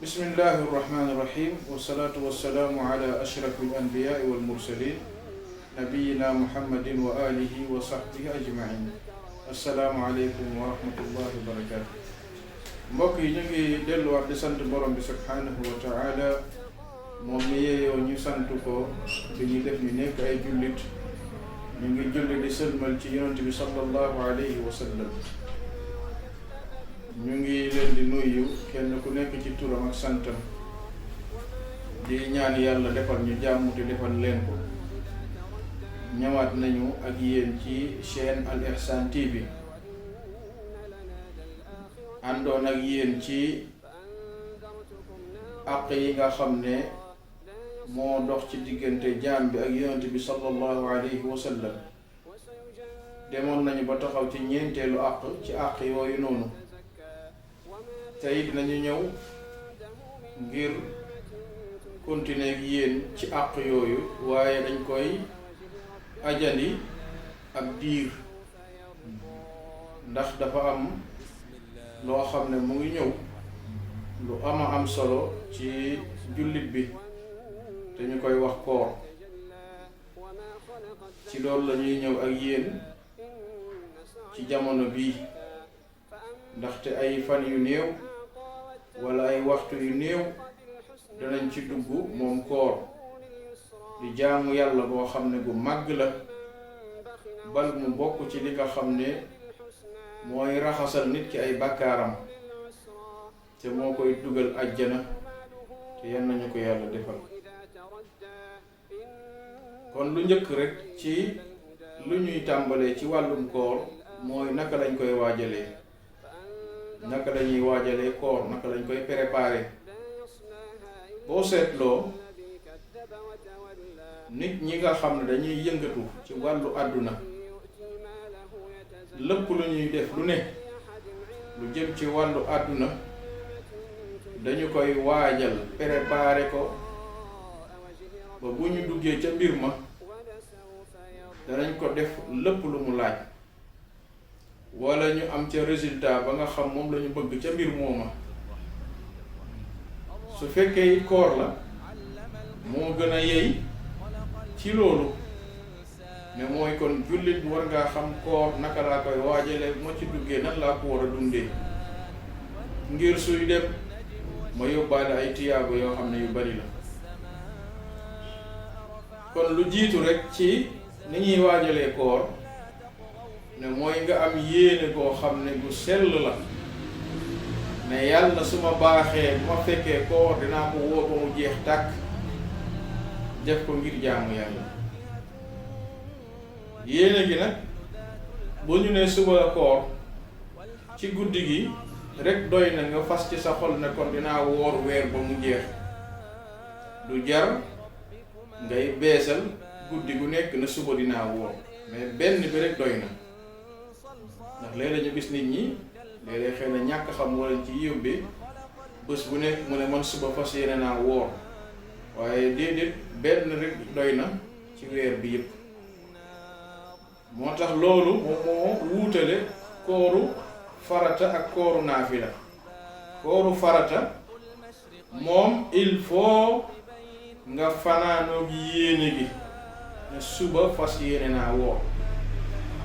bismillahi irrahmani irrahim wasalaatu wassalaamu ala ashrafi alanbiyaai walmursalin nabiyina muhammadin wa alihi wa sahbihi ajmain. assalaamu aleykum wa rahmatullahi wa barakatu. mbokk yi ñu ngi delluwaat di sant borom bi subhanahu wa taala moom mi yeeyoo ñu sant ko bi ñu def ñu nekk ay jullit. ñu ngi julli di sëlmal ci yonent bi sallallahu alayhi wa sallam. ñu ngi leen di nuyu kenn ku nekk ci turam ak santam di ñaan yàlla defal ñu jàmm te defal leen ko. ñëwaat nañu ak yéen ci chaîne Al Ihsan TV àndoon ak yéen ci àq yi nga xam ne moo dox ci diggante jaam bi ak yonent bi sallallahu alayhi wa sallam. demoon nañu ba taxaw ci ñeenteelu àq ci àq yooyu noonu. tey dinañu ñëw ngir continuer ak yéen ci àq yooyu waaye dañ koy ajandi ak diir ndax dafa am loo xam ne mu ngi ñëw lu am solo ci jullit bi te ñu koy wax koor. ci loolu la ñuy ñëw ak yéen ci jamono bii ndaxte ay fan yu néew wala ay waxtu yu néew danañ ci dugg moom koor di jaamu yàlla boo xam ne gu màgg la bal mu bokk ci li nga xam ne mooy raxasal nit ki ay bàkkaaram te moo koy dugal àjjana te yan nañu ko yàlla defal. kon lu njëkk rek ci lu ñuy tàmbalee ci wàllum koor mooy naka lañ koy waajalee. naka lañuy waajalee koor naka lañ koy préparer. boo seetloo nit ñi nga xam ne dañuy yëngatu ci wàllu àdduna lépp lu ñuy def lu ne lu jëm ci wàllu àdduna dañu koy waajal préparer ko ba bu ñu duggee ca mbir ma danañ ko def lépp lu mu laaj wala ñu am ca résultat ba nga xam moom lañu bëgg ca mbir mooma. su fekkee it koor la moo gën a yey ci loolu ne mooy kon jullit war ngaa xam koor naka laa koy waajale bu ma ci duggee nan laa ko war a dundee ngir suy dem ma yóbbaale ay tiyaaba yoo xam ne yu bari la. kon lu jiitu rek ci ni ñuy waajalee koor ne mooy nga am yéene koo xam ne gu sell la ne yàlla su ma baaxee bu ma fekkee koor dinaa ko wóor ba mu jeex tàkk def ko ngir jaamu yàlla. yéene gi nag bu ñu ne suba la koor ci guddi gi rek doy na nga fas ci sa xol ne kon dinaa woor weer ba mu jeex. du jar ngay beesal guddi gu nekk na suba dinaa woor mais benn bi rek doy na ndax léeg-léeg ñu gis nit ñi léeg-léeg xëy na ñàkk xam wala ci yóbbee bés bu nekk mu ne man suba fas yéene naa woor waaye déedéet benn rek doy na ci weer bi yëpp. moo tax loolu moom moo wuutale kooru farata ak kooru naafila. kooru farata moom il faut nga fanaanoog yéene gi ne suba fas yéene naa woor.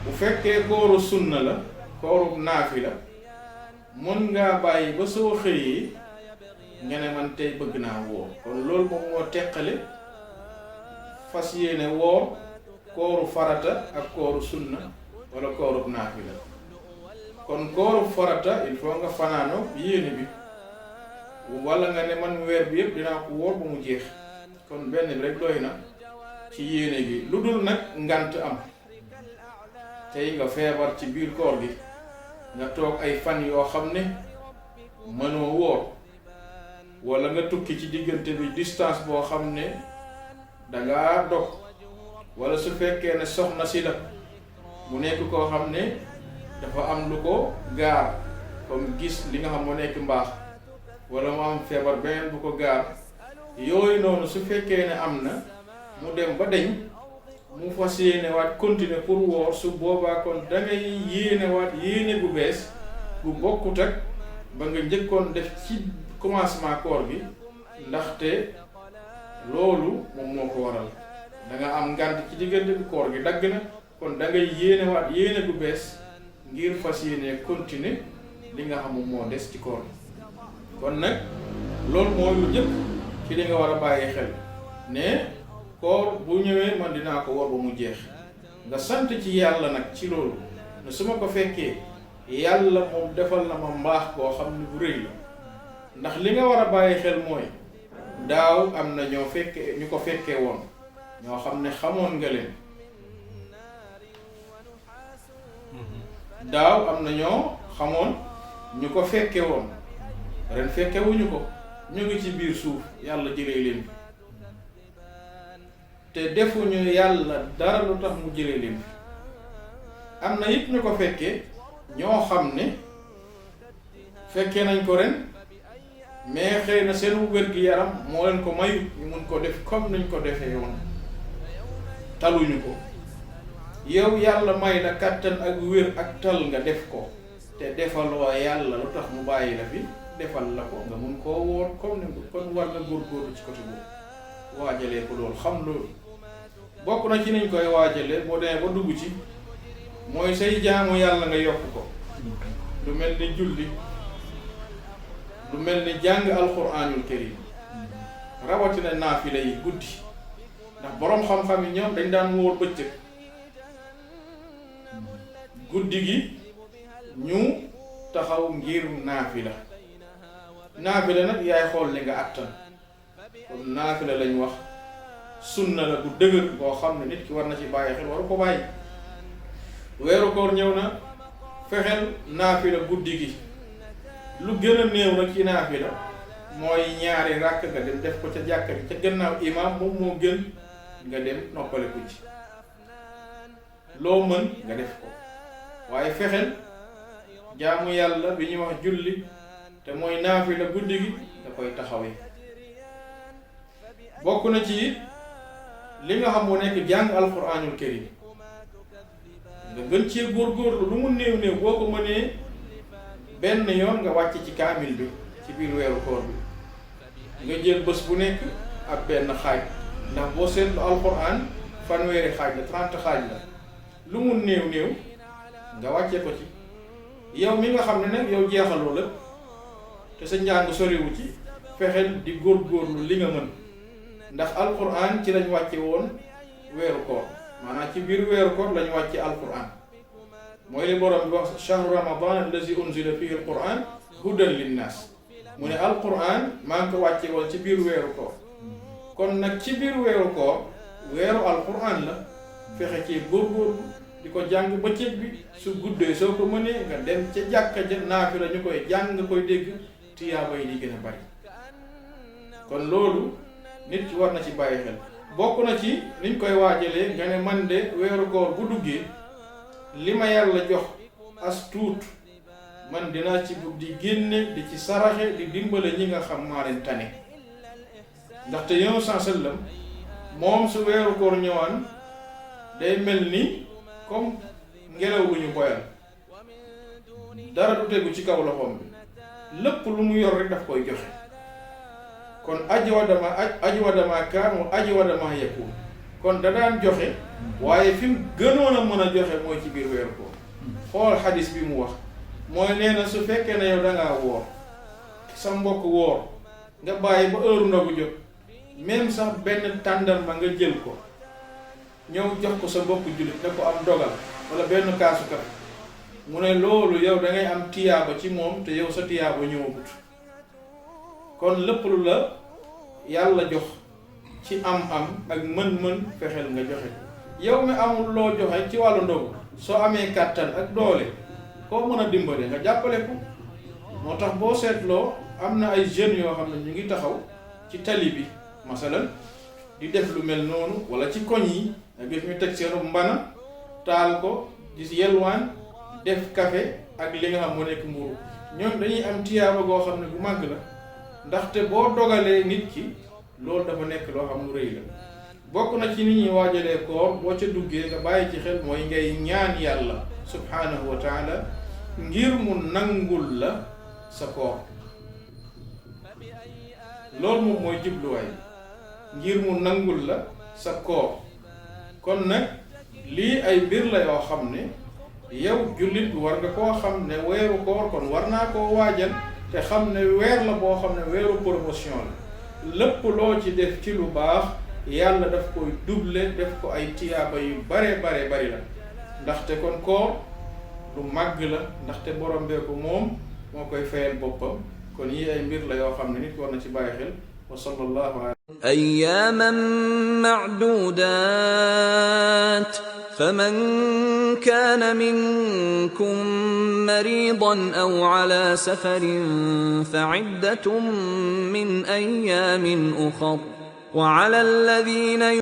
bu fekkee kooru sunna la kooru naafila mën ngaa bàyyi ba soo xëyee nga ne man tey bëgg naa woor. kon loolu moom moo teqale fas yéene woor kooru farata ak kooru sunna wala kooru naafila. kon kooru farata il faut nga fanaanoo yéene bi wala nga ne man weer bi yëpp dinaa ko woor ba mu jeex. kon benn bi rek doy na ci yéene gi lu dul nag ngant am. tey nga feebar ci biir koor gi nga toog ay fan yoo xam ne mënoo woor wala nga tukki ci diggante bi distance boo xam ne dangaa dog wala su fekkee ne soxna si la mu nekk koo xam ne dafa am lu ko gaar comme gis li nga xam mu nekk mbaax wala mu am feebar beneen bu ko gaar yooyu noonu su fekkee ne am na mu dem ba deñ mu fas yéene waat continuer pour woor su boobaa kon da ngay yéene waat yéene bu bees bu bokkut ak ba nga njëkkoon def ci commencement koor gi ndaxte loolu moom moo ko waral da nga am ngànt ci diggante bi koor gi dagg na kon da ngay yéene waat yéene bu bees ngir fas yéene continuer li nga xam moo des ci koor gi kon nag loolu mooy lu njëkk ci li nga war a bàyyi xel ne koor bu ñëwee man dinaa ko war ba mu jeex nga sant ci yàlla nag ci loolu ne su ma ko fekkee yàlla moom defal na ma mbaax boo xam ne bu rëy la ndax li nga war a bàyyi xel mooy daaw am na ñoo fekkee ñu ko fekkee woon ñoo xam ne xamoon nga leen daaw am na ñoo xamoon ñu ko fekke woon ren fekkewuñu ko ñu ngi ci biir suuf yàlla jëlee leen fi te defuñu yàlla dara lu tax mu jëlee leen fi am na it ñu ko fekkee ñoo xam ne fekkee nañ ko ren mais xëy na seen wér-gi-yaram moo leen ko mayu ñu mun ko def comme nañ ko defee woon taluñu ko yow yàlla may la kàttan ak wér ak tal nga def ko te defaloo yàlla lu tax mu bàyyi la fi defal la ko nga mun koo woor comme ne kon war nga góorgóorlu ci côté boobu waajalee ko loolu xam loolu bokk na ci niñ koy waajalee boo demee ba dugg ci mooy say jaamu yàlla nga yokk ko lu mel ni julli lu mel ni jàng alquranul karim rawatina naafila yi guddi ndax boroom xam-xam yi ñoom dañ daan wóor bëccëg guddi gi ñu taxaw ngir naafila nag yaay xool li nga attan kon naafila lañ wax sunna la bu dëgër boo xam ne nit ki war na ci bàyyi xel waru ko bàyyi weeru koor ñëw na fexeel naafila guddi gi lu gën a néew nag ci naafila mooy ñaari ràkk nga dem def ko ca jàkka ji ca gannaaw imaam moom moo gën nga dem noppaleku ci loo mën nga def ko waaye fexeel jaamu yàlla bi ñuy wax julli te mooy naafila guddi gi da koy taxawee bokk na ci li nga xam moo nekk jàng alquranul karim nga gën cee góorgóorlu lu mu néew néew boo ko mënee benn yoon nga wàcc ci kaamil bi ci biir weeru koor bi nga jël bés bu nekk ak benn xaaj ndax boo seetlu alquran fanweeri xaaj la 30 xaaj la lu mu néew néew nga wàccee ko ci yow mi nga xam ne nag yow jeexaloo la te sa njàng soriwu ci fexeel di góorgóorlu li nga mën ndax alquran ci lañ wàcce woon weeru koor maanaam ci biir weeru koor lañ wàcce alquran mooy li borom bi wax shahru ramadan allazi unzila fihi alquran hudan linnas mu ne alquran maa ngi ko wàcce woon ci biir weeru koor kon nag ci biir weeru koor weeru alquran la fexe ci góorgóorlu di ko jàng bëccëg bi su guddee soo ko mënee nga dem ca jàkka ja naafila ñu koy jàng nga koy dégg tiyaaba yi di gën a bari kon loolu nit ci war na ci bàyyi xel bokk na ci niñ koy waajalee nga ne man de weeru koor bu duggee li ma yàlla jox as tuut man dinaa ci bugg di génne di ci saraxe di dimbale ñi nga xam maa leen tane ndaxte yow sallam moom su weeru koor ñëwaan day mel ni comme ngelaw lu ñu boyal dara du tegu ci kaw loxoom bi lépp lu mu yor rek daf koy joxe kon ajwadama kaan wa ajwadama yakun kon da daan joxe waaye fi mu gënoon a mën a joxe mooy ci biir weeru koor xool xadis bi mu wax mooy nee na su fekkee ne yow dangaa woor sa mbokk woor nga bàyyi ba heure ndogu jot même sax benn tàndarma nga jël ko ñëw jox ko sa mbokk jullit ne ko am dogal wala benn kaasu kafe mu ne loolu yow da ngay am tiyaaba ci moom te yow sa tiyaaba ñëwagut kon lépp lu la yàlla jox ci am-am ak mën-mën fexeel nga joxe yow mi amul loo joxe ci wàllu ndogu soo amee kàttan ak doole koo mën a dimbale nga jàppale ko moo tax boo seetloo am na ay jeunes yoo xam ne ñu ngi taxaw ci tali bi masalan di def lu mel noonu wala ci koñ yi nga gis ñu teg seenu mbana taal ko di yelwaan def café ak li nga xam moo nekk mburu ñoom dañuy am tiyaaba goo xam ne bu màgg la ndaxte boo dogalee nit ki loolu dafa nekk loo xam lu rëy la bokk na ci nit ñi waajalee koor boo ca duggee nga bàyyi ci xel mooy ngay ñaan yàlla subhanahu wa taala ngir mu nangul la sa koor loolu moom mooy jubluwaay ngir mu nangul la sa koor. kon nag lii ay mbir la yoo xam ne yow jullit war nga koo xam ne weeru koor kon war naa koo waajal te xam ne weer la boo xam ne weeru promotion la lépp loo ci def ci lu baax yàlla daf koy doubler def ko ay tiyaaba yu bare bari la ndaxte kon koor lu màgg la ndaxte borom bee ko moom moo koy fayal boppam kon yi ay mbir la yoo xam ne nit war na ci bàyyi xel wa sallallahu alayhi أياما معدودات فمن كان منكم مريضا أو على سفر فعدة من أيام أخر وعلى الذين